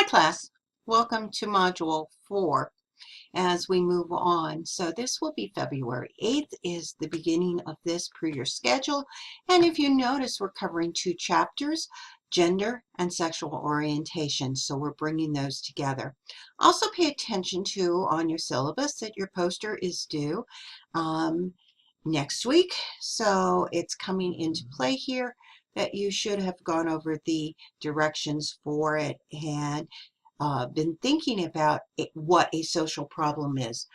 Hi class, welcome to Module 4 as we move on. So this will be February 8th is the beginning of this per your schedule. And if you notice, we're covering 2 chapters, gender and sexual orientation. So we're bringing those together. Also pay attention to on your syllabus that your poster is due next week. So it's coming into play here that you should have gone over the directions for it and been thinking about what a social problem is.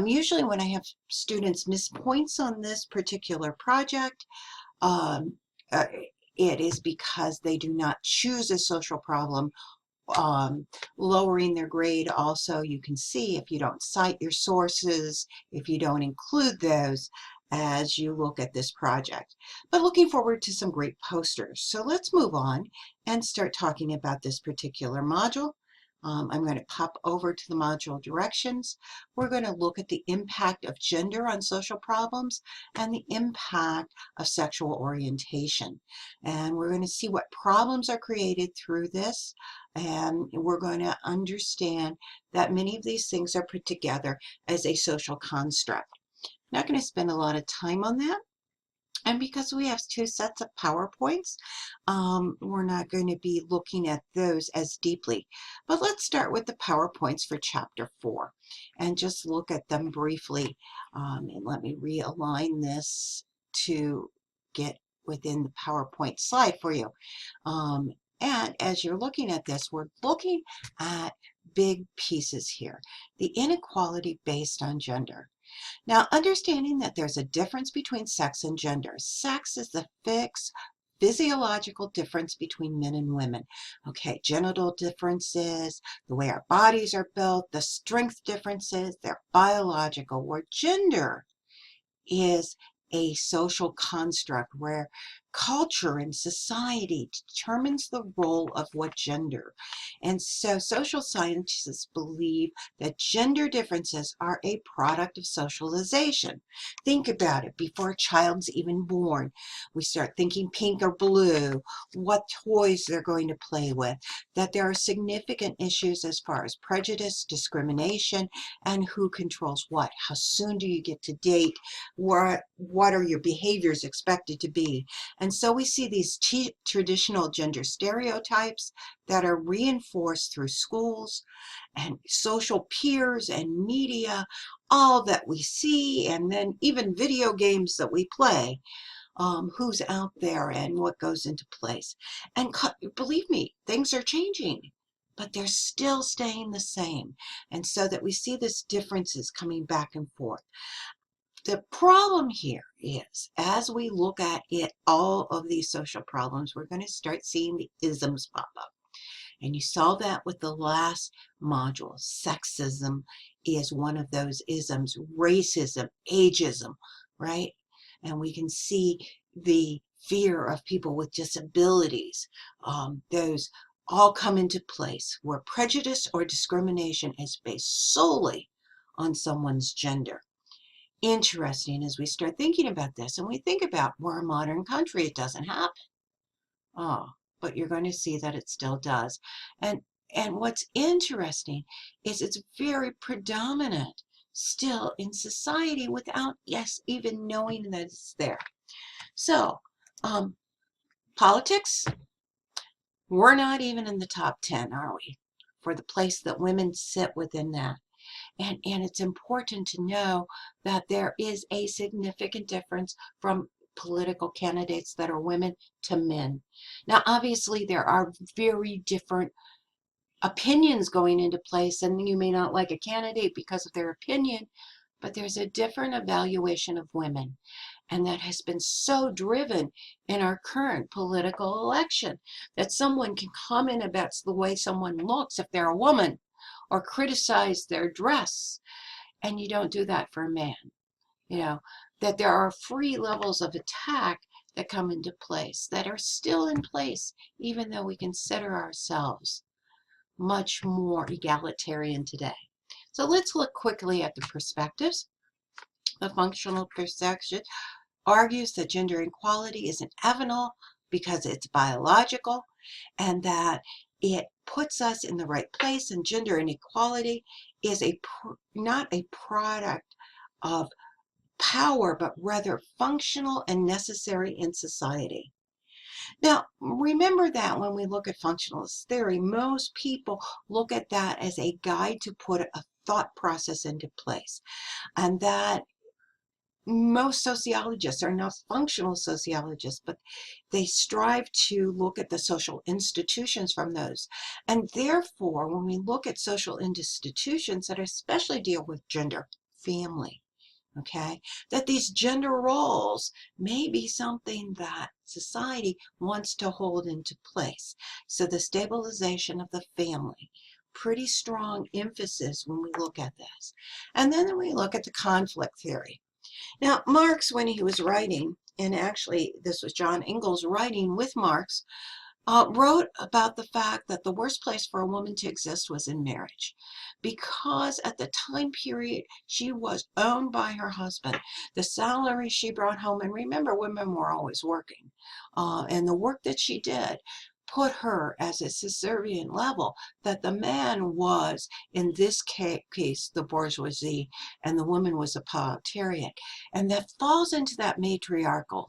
Usually when I have students miss points on this particular project, um, uh, it is because they do not choose a social problem. Lowering their grade also, you can see if you don't cite your sources, if you don't include those as you look at this project. But looking forward to some great posters. So let's move on and start talking about this particular module. I'm going to pop over to the module directions. We're going to look at the impact of gender on social problems and the impact of sexual orientation. And we're going to see what problems are created through this. And we're going to understand that many of these things are put together as a social construct. I'm not going to spend a lot of time on that. And because we have 2 sets of PowerPoints, we're not going to be looking at those as deeply. But let's start with the PowerPoints for Chapter 4 and just look at them briefly. And let me realign this to get within the PowerPoint slide for you. And as you're looking at this, we're looking at big pieces here. The inequality based on gender. Now, understanding that there's a difference between sex and gender. Sex is the fixed physiological difference between men and women. Okay, genital differences, the way our bodies are built, the strength differences, they're biological, where gender is a social construct where culture and society determines the role of what gender. And so social scientists believe that gender differences are a product of socialization. Think about it. Before a child's even born, we start thinking pink or blue, what toys they're going to play with, that there are significant issues as far as prejudice, discrimination, and who controls what. How soon do you get to date? What are your behaviors expected to be? And so we see these traditional gender stereotypes that are reinforced through schools and social peers and media, all that we see, and then even video games that we play, who's out there and what goes into place. And believe me, things are changing, but they're still staying the same. And so that we see this differences coming back and forth. The problem here is, as we look at it, all of these social problems, we're going to start seeing the isms pop up. And you saw that with the last module. Sexism is one of those isms, racism, ageism, right? And we can see the fear of people with disabilities. Those all come into place where prejudice or discrimination is based solely on someone's gender. Interesting as we start thinking about this, and we think about we're a modern country, it doesn't happen. Oh, but you're going to see that it still does. And what's interesting is it's very predominant still in society without us even knowing that it's there. So, politics, we're not even in the top 10, are we? For the place that women sit within that. And it's important to know that there is a significant difference from political candidates that are women to men. Now, obviously, there are very different opinions going into place, and you may not like a candidate because of their opinion, but there's a different evaluation of women. And that has been so driven in our current political election that someone can comment about the way someone looks if they're a woman or criticize their dress. And you don't do that for a man. You know, that there are free levels of attack that come into place that are still in place, even though we consider ourselves much more egalitarian today. So let's look quickly at the perspectives. The functional perspective argues that gender equality is inevitable because it's biological and that it puts us in the right place, and gender inequality is not a product of power, but rather functional and necessary in society. Now, remember that when we look at functionalist theory, most people look at that as a guide to put a thought process into place, and that most sociologists are not functional sociologists, but they strive to look at the social institutions from those. And therefore, when we look at social institutions that especially deal with gender, family, okay, that these gender roles may be something that society wants to hold into place. So the stabilization of the family, pretty strong emphasis when we look at this. And then we look at the conflict theory. Now, Marx, when he was writing, and actually this was John Ingalls writing with Marx, wrote about the fact that the worst place for a woman to exist was in marriage, because at the time period she was owned by her husband. The salary she brought home, and remember, women were always working, and the work that she did put her as a subservient level, that the man was, in this case, the bourgeoisie, and the woman was a proletariat. And that falls into that matriarchal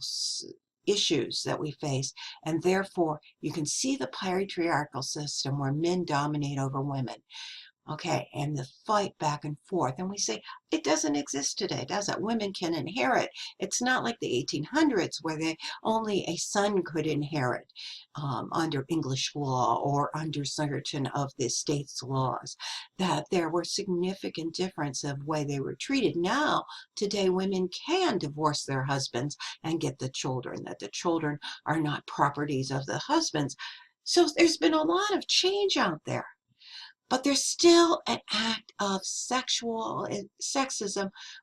issues that we face, and therefore you can see the patriarchal system where men dominate over women. Okay, and the fight back and forth. And we say, it doesn't exist today, does it? Women can inherit. It's not like the 1800s where only a son could inherit under English law or under certain of the state's laws, that there were significant difference of way they were treated. Now, today, women can divorce their husbands and get the children, that the children are not properties of the husbands. So there's been a lot of change out there. But there's still an act of sexism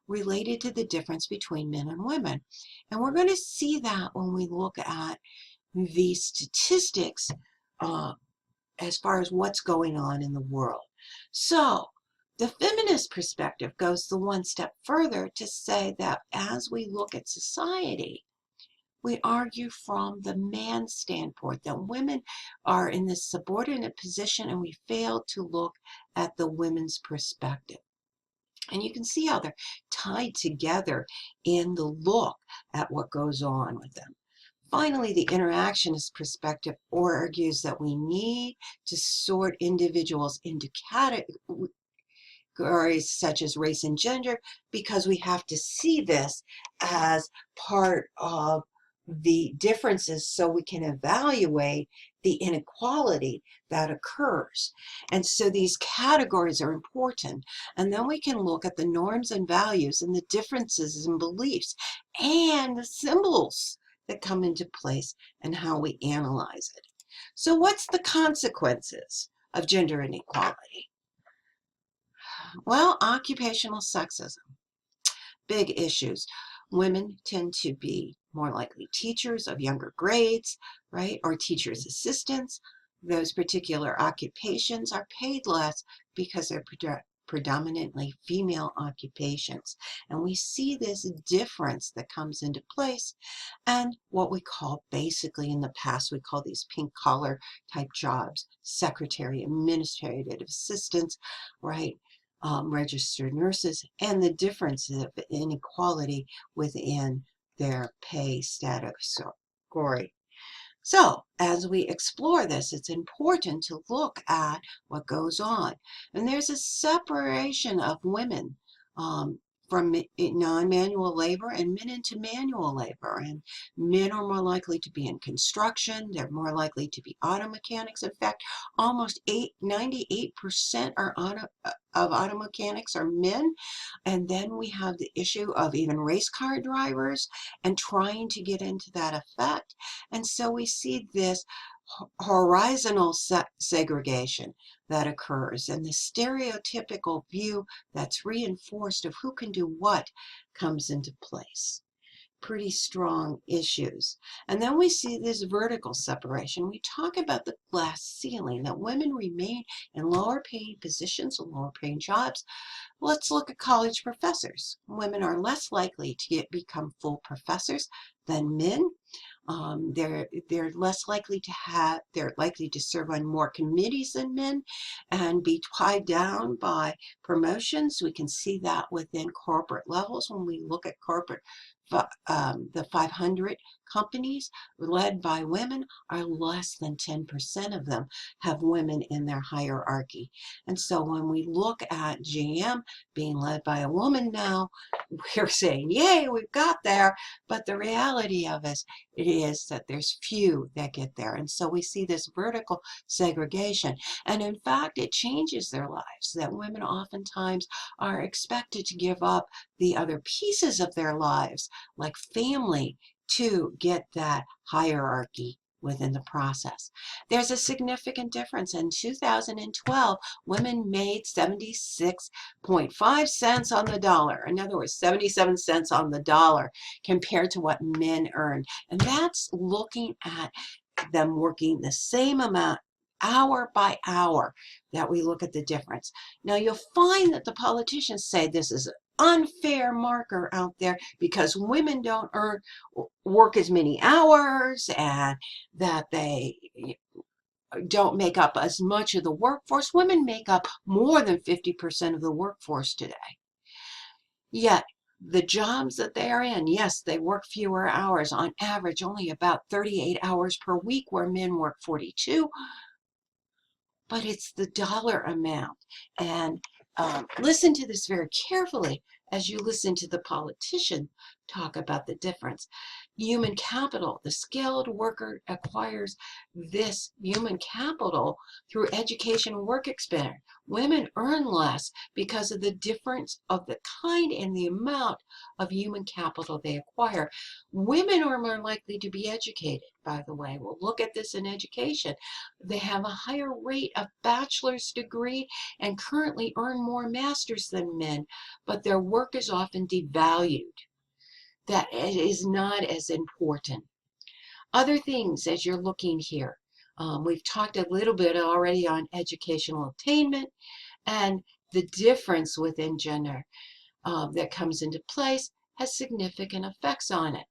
related to the difference between men and women. And we're going to see that when we look at the statistics as far as what's going on in the world. So the feminist perspective goes the one step further to say that as we look at society, we argue from the man's standpoint that women are in this subordinate position, and we fail to look at the women's perspective. And you can see how they're tied together in the look at what goes on with them. Finally, the interactionist perspective argues that we need to sort individuals into categories such as race and gender, because we have to see this as part of the differences so we can evaluate the inequality that occurs. And so these categories are important. And then we can look at the norms and values and the differences in beliefs and the symbols that come into place and how we analyze it. So what's the consequences of gender inequality? Well, occupational sexism. Big issues. Women tend to be more likely teachers of younger grades, right? Or teachers' assistants. Those particular occupations are paid less because they're predominantly female occupations. And we see this difference that comes into place, and what we call, basically in the past, we call these pink collar type jobs, secretary, administrative assistants, right? Registered nurses, and the difference of inequality within their pay status category. So as we explore this, it's important to look at what goes on. And there's a separation of women from non-manual labor and men into manual labor. And men are more likely to be in construction. They're more likely to be auto mechanics. In fact, almost 98% of auto mechanics are men. And then we have the issue of even race car drivers and trying to get into that effect. And so we see this horizontal segregation that occurs, and the stereotypical view that's reinforced of who can do what comes into place. Pretty strong issues. And then we see this vertical separation. We talk about the glass ceiling, that women remain in lower paying positions and lower paying jobs. Let's look at college professors. Women are less likely to become full professors than men. They're less likely to have, they're likely to serve on more committees than men and be tied down by promotions. We can see that within corporate levels when we look at corporate, the 500 companies led by women are less than 10% of them have women in their hierarchy. And so when we look at GM being led by a woman now, we're saying, yay, we've got there. But the reality of it is that there's few that get there. And so we see this vertical segregation. And in fact, it changes their lives, that women oftentimes are expected to give up the other pieces of their lives, like family, to get that hierarchy within the process. There's a significant difference. In 2012, women made 76.5 cents on the dollar. In other words, 77 cents on the dollar compared to what men earned. And that's looking at them working the same amount hour by hour that we look at the difference. Now you'll find that the politicians say this is an unfair marker out there because women don't work as many hours and that they don't make up as much of the workforce. Women make up more than 50% of the workforce today. Yet the jobs that they are in, yes, they work fewer hours, on average only about 38 hours per week, where men work 42, but it's the dollar amount. And listen to this very carefully as you listen to the politician talk about the difference. Human capital, the skilled worker acquires this human capital through education and work experience. Women earn less because of the difference of the kind and the amount of human capital they acquire. Women are more likely to be educated, by the way. We'll look at this in education. They have a higher rate of bachelor's degree and currently earn more masters than men, but their work is often devalued. That it is not as important. Other things as you're looking here, we've talked a little bit already on educational attainment and the difference within gender that comes into place has significant effects on it.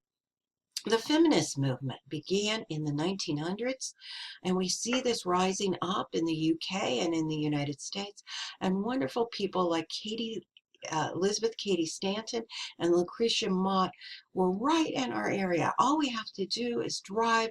The feminist movement began in the 1900s, and we see this rising up in the UK and in the United States, and wonderful people like Elizabeth Cady Stanton and Lucretia Mott were right in our area. All we have to do is drive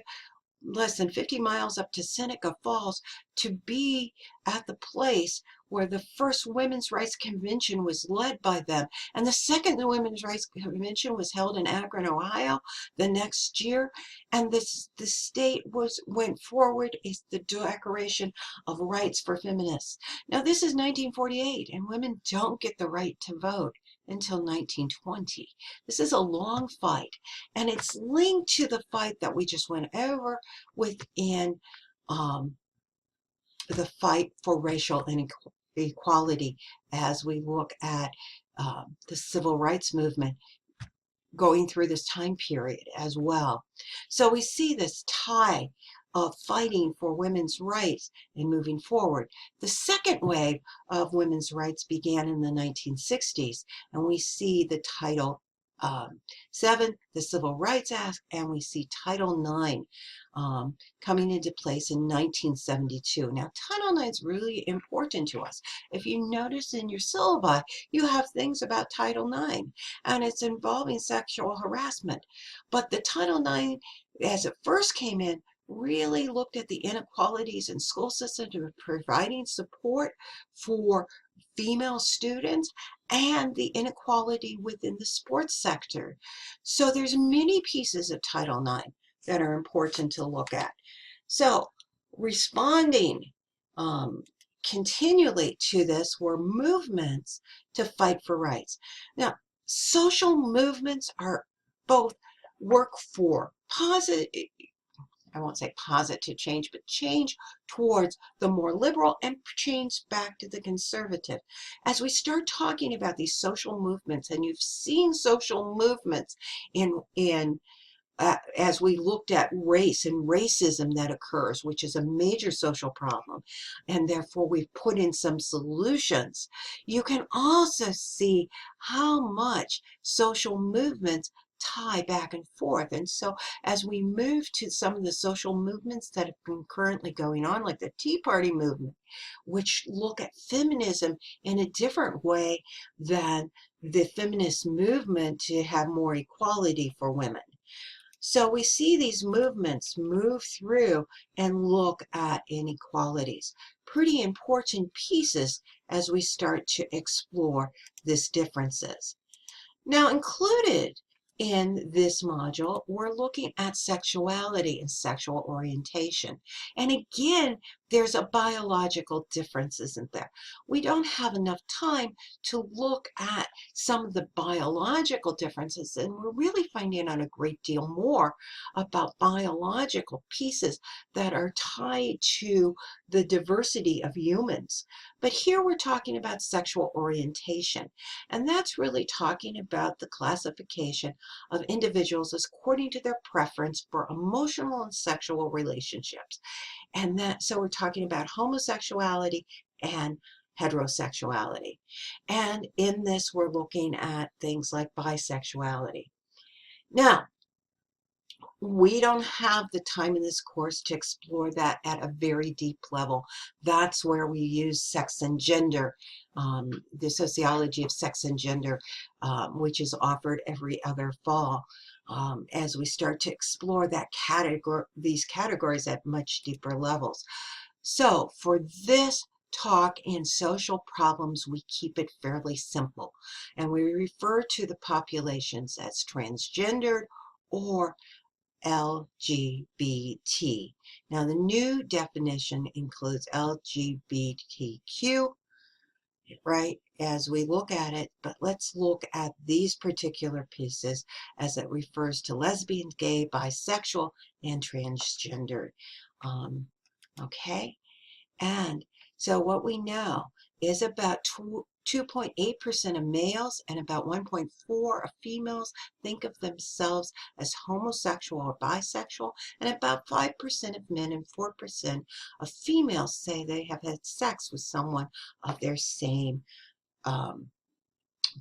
less than 50 miles up to Seneca Falls to be at the place where the first women's rights convention was led by them. And the second women's rights convention was held in Akron, Ohio the next year. And the state went forward is the Declaration of Rights for Feminists. Now this is 1948 and women don't get the right to vote until 1920. This is a long fight, and it's linked to the fight that we just went over within the fight for racial inequality as we look at the civil rights movement going through this time period as well. So we see this tie of fighting for women's rights and moving forward. The second wave of women's rights began in the 1960s, and we see the Title VII, the Civil Rights Act, and we see Title IX coming into place in 1972. Now, Title IX is really important to us. If you notice in your syllabi, you have things about Title IX, and it's involving sexual harassment. But the Title IX, as it first came in, really looked at the inequalities in school systems and providing support for female students and the inequality within the sports sector. So there's many pieces of Title IX that are important to look at. So responding continually to this were movements to fight for rights. Now, social movements are both work for positive, I won't say positive change, but change towards the more liberal and change back to the conservative. As we start talking about these social movements, and you've seen social movements as we looked at race and racism that occurs, which is a major social problem, and therefore we've put in some solutions. You can also see how much social movements tie back and forth. And so as we move to some of the social movements that have been currently going on, like the Tea Party movement, which look at feminism in a different way than the feminist movement to have more equality for women. So we see these movements move through and look at inequalities. Pretty important pieces as we start to explore these differences. Now, included in this module, we're looking at sexuality and sexual orientation. And again, there's a biological difference, isn't there? We don't have enough time to look at some of the biological differences, and we're really finding out a great deal more about biological pieces that are tied to the diversity of humans. But here we're talking about sexual orientation. And that's really talking about the classification of individuals as according to their preference for emotional and sexual relationships. And that, so we're talking about homosexuality and heterosexuality. And in this, we're looking at things like bisexuality. Now, we don't have the time in this course to explore that at a very deep level. That's where we use sex and gender, the sociology of sex and gender, which is offered every other fall, as we start to explore that these categories at much deeper levels. So for this talk in social problems, we keep it fairly simple, and we refer to the populations as transgendered or LGBT. Now, the new definition includes LGBTQ, right, as we look at it, but let's look at these particular pieces as it refers to lesbian, gay, bisexual, and transgender. Okay, and so what we know is about 2.8% of males and about 1.4% of females think of themselves as homosexual or bisexual, and about 5% of men and 4% of females say they have had sex with someone of their same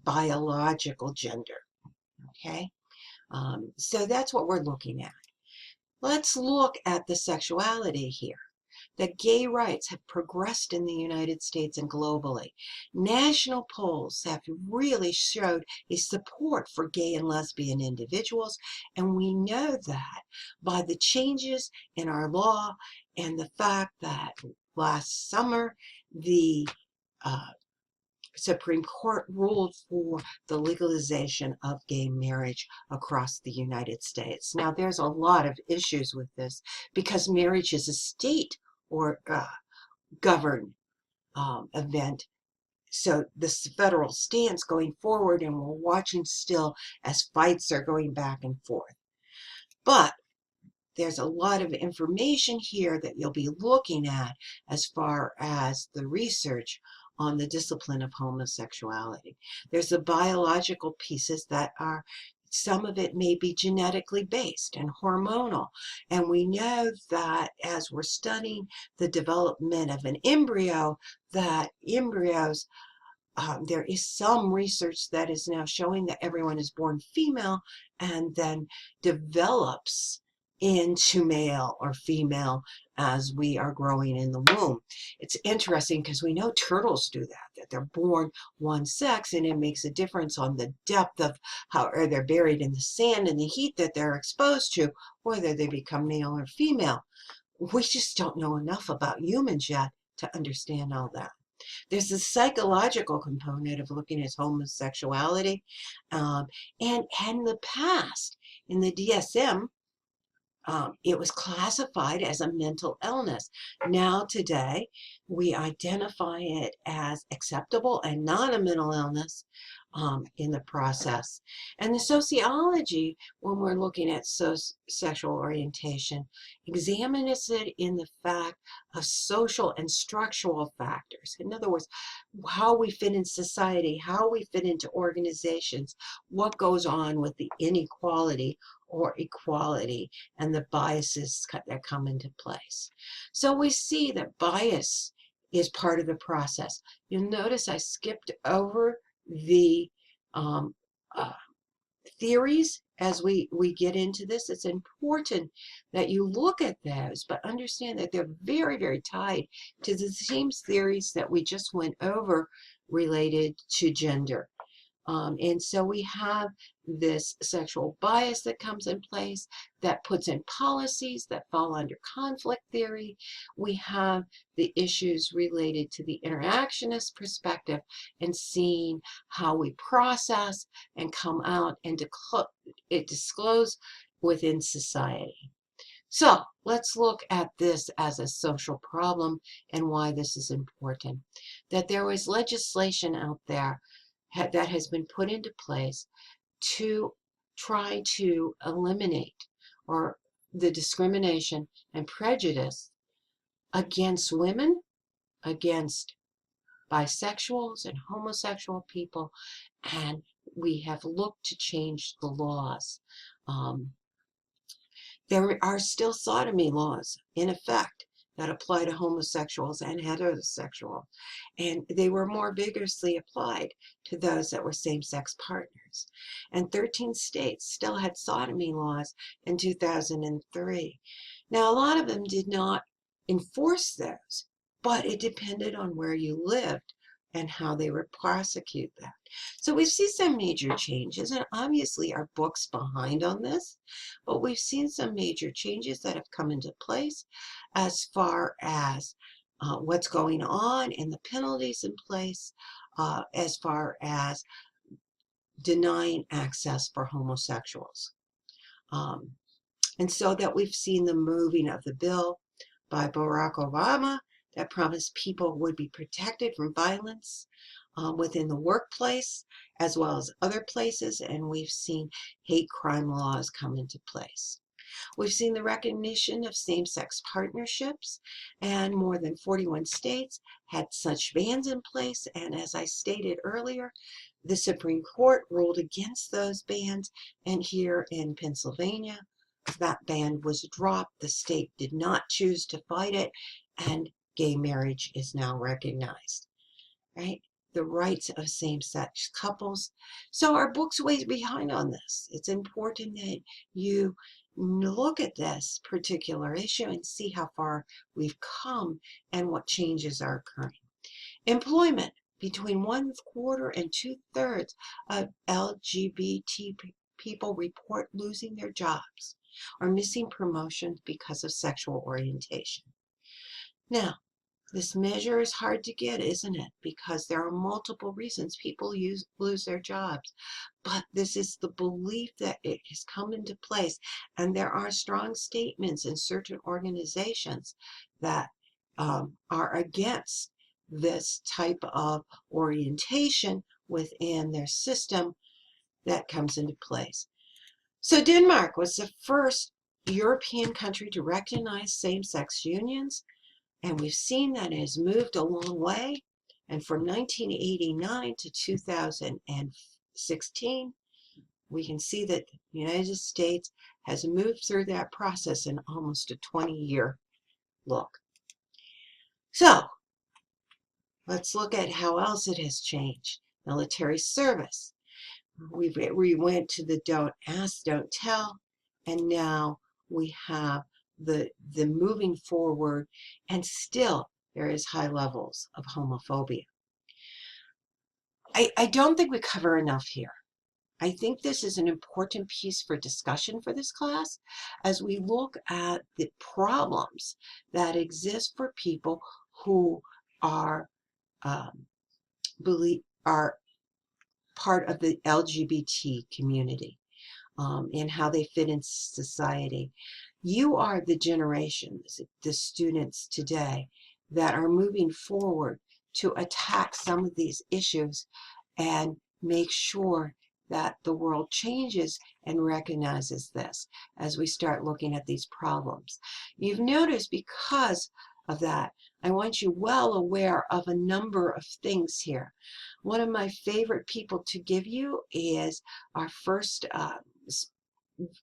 biological gender. Okay, so that's what we're looking at. Let's look at the sexuality here. That gay rights have progressed in the United States and globally. National polls have really showed a support for gay and lesbian individuals, and we know that by the changes in our law and the fact that last summer the Supreme Court ruled for the legalization of gay marriage across the United States. Now, there's a lot of issues with this because marriage is a state or governed event. So this federal stance going forward, and we're watching still as fights are going back and forth. But there's a lot of information here that you'll be looking at as far as the research on the discipline of homosexuality. There's the biological pieces that are, some of it may be genetically based and hormonal. And we know that as we're studying the development of an embryo, that embryos, there is some research that is now showing that everyone is born female and then develops into male or female as we are growing in the womb. It's interesting because we know turtles do that they're born one sex, and it makes a difference on the depth of how they're buried in the sand and the heat that they're exposed to, whether they become male or female. We just don't know enough about humans yet to understand all that. There's a psychological component of looking at homosexuality, and in the past, in the DSM, it was classified as a mental illness. Now today, we identify it as acceptable and not a mental illness in the process. And the sociology, when we're looking at sexual orientation, examines it in the fact of social and structural factors. In other words, how we fit in society, how we fit into organizations, what goes on with the inequality or equality and the biases that come into place. So we see that bias is part of the process. You'll notice I skipped over the theories as we get into this. It's important that you look at those, but understand that they're very, very tied to the same theories that we just went over related to gender. And so we have this sexual bias that comes in place that puts in policies that fall under conflict theory. We have the issues related to the interactionist perspective and seeing how we process and come out and disclose within society. So let's look at this as a social problem and why this is important. That there was legislation out there that has been put into place to try to eliminate or the discrimination and prejudice against women, against bisexuals and homosexual people, and we have looked to change the laws. There are still sodomy laws in effect that apply to homosexuals and heterosexuals, and they were more vigorously applied to those that were same-sex partners. And 13 states still had sodomy laws in 2003. Now, a lot of them did not enforce those, but it depended on where you lived and how they would prosecute that. So we've seen some major changes, and obviously our book's behind on this, but we've seen some major changes that have come into place as far as what's going on and the penalties in place, as far as denying access for homosexuals. And so that we've seen the moving of the bill by Barack Obama that promised people would be protected from violence within the workplace as well as other places, and we've seen hate crime laws come into place. We've seen the recognition of same-sex partnerships, and more than 41 states had such bans in place, and as I stated earlier, the Supreme Court ruled against those bans, and here in Pennsylvania, that ban was dropped. The state did not choose to fight it, and gay marriage is now recognized, right? The rights of same-sex couples. So our book's way behind on this. It's important that you look at this particular issue and see how far we've come and what changes are occurring. Employment. Between 1/4 and 2/3 of LGBT people report losing their jobs or missing promotions because of sexual orientation. Now, this measure is hard to get, isn't it? Because there are multiple reasons people lose their jobs. But this is the belief that it has come into place. And there are strong statements in certain organizations that are against this type of orientation within their system that comes into place. So Denmark was the first European country to recognize same-sex unions. And we've seen that it has moved a long way. And from 1989 to 2016, we can see that the United States has moved through that process in almost a 20-year look. So let's look at how else it has changed. Military service. We went to the don't ask, don't tell, and now we have the moving forward, and still there is high levels of homophobia. I don't think we cover enough here. I think this is an important piece for discussion for this class as we look at the problems that exist for people who are part of the LGBT community and how they fit in society. You are the generations, the students today, that are moving forward to attack some of these issues and make sure that the world changes and recognizes this as we start looking at these problems. You've noticed because of that, I want you well aware of a number of things here. One of my favorite people to give you is our first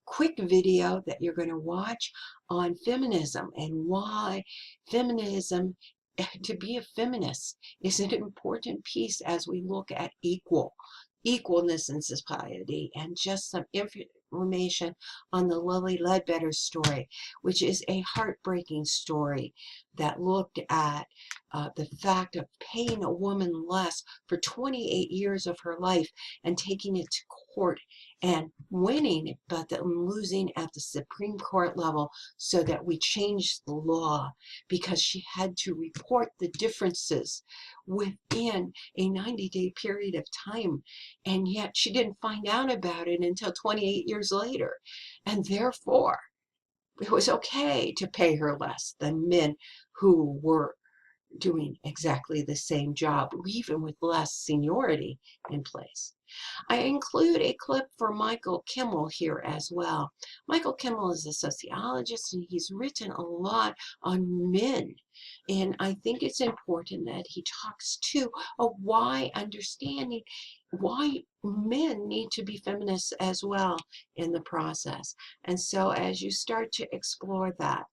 quick video that you're going to watch on feminism and why feminism, to be a feminist, is an important piece as we look at equal equalness in society, and just some information on the Lilly Ledbetter story, which is a heartbreaking story that looked at the fact of paying a woman less for 28 years of her life and taking it to court and winning, but then losing at the Supreme Court level so that we changed the law because she had to report the differences within a 90-day period of time. And yet she didn't find out about it until 28 years later. And therefore, it was okay to pay her less than men who were doing exactly the same job, even with less seniority in place. I include a clip for Michael Kimmel here as well. Michael Kimmel is a sociologist and he's written a lot on men. And I think it's important that he talks too of why understanding why men need to be feminists as well in the process. And so as you start to explore that,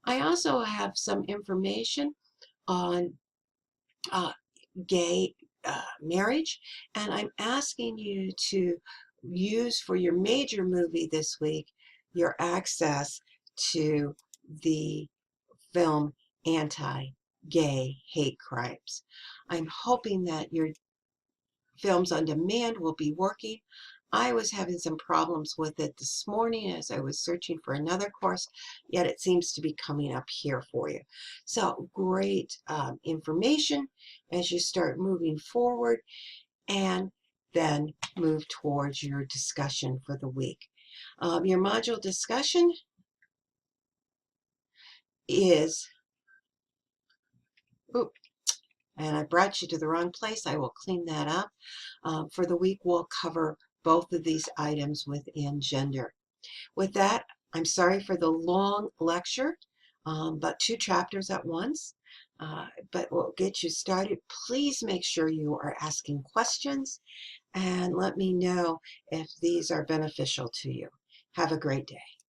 I also have some information on uh, gay marriage, and I'm asking you to use for your major movie this week your access to the film Anti-Gay Hate Crimes. I'm hoping that your Films on Demand will be working. I was having some problems with it this morning as I was searching for another course, yet it seems to be coming up here for you. So great information as you start moving forward and then move towards your discussion for the week. Your module discussion is, oops, and I brought you to the wrong place. I will clean that up. For the week, we'll cover both of these items within gender. With that, I'm sorry for the long lecture, but 2 chapters at once. But we'll get you started. Please make sure you are asking questions and let me know if these are beneficial to you. Have a great day.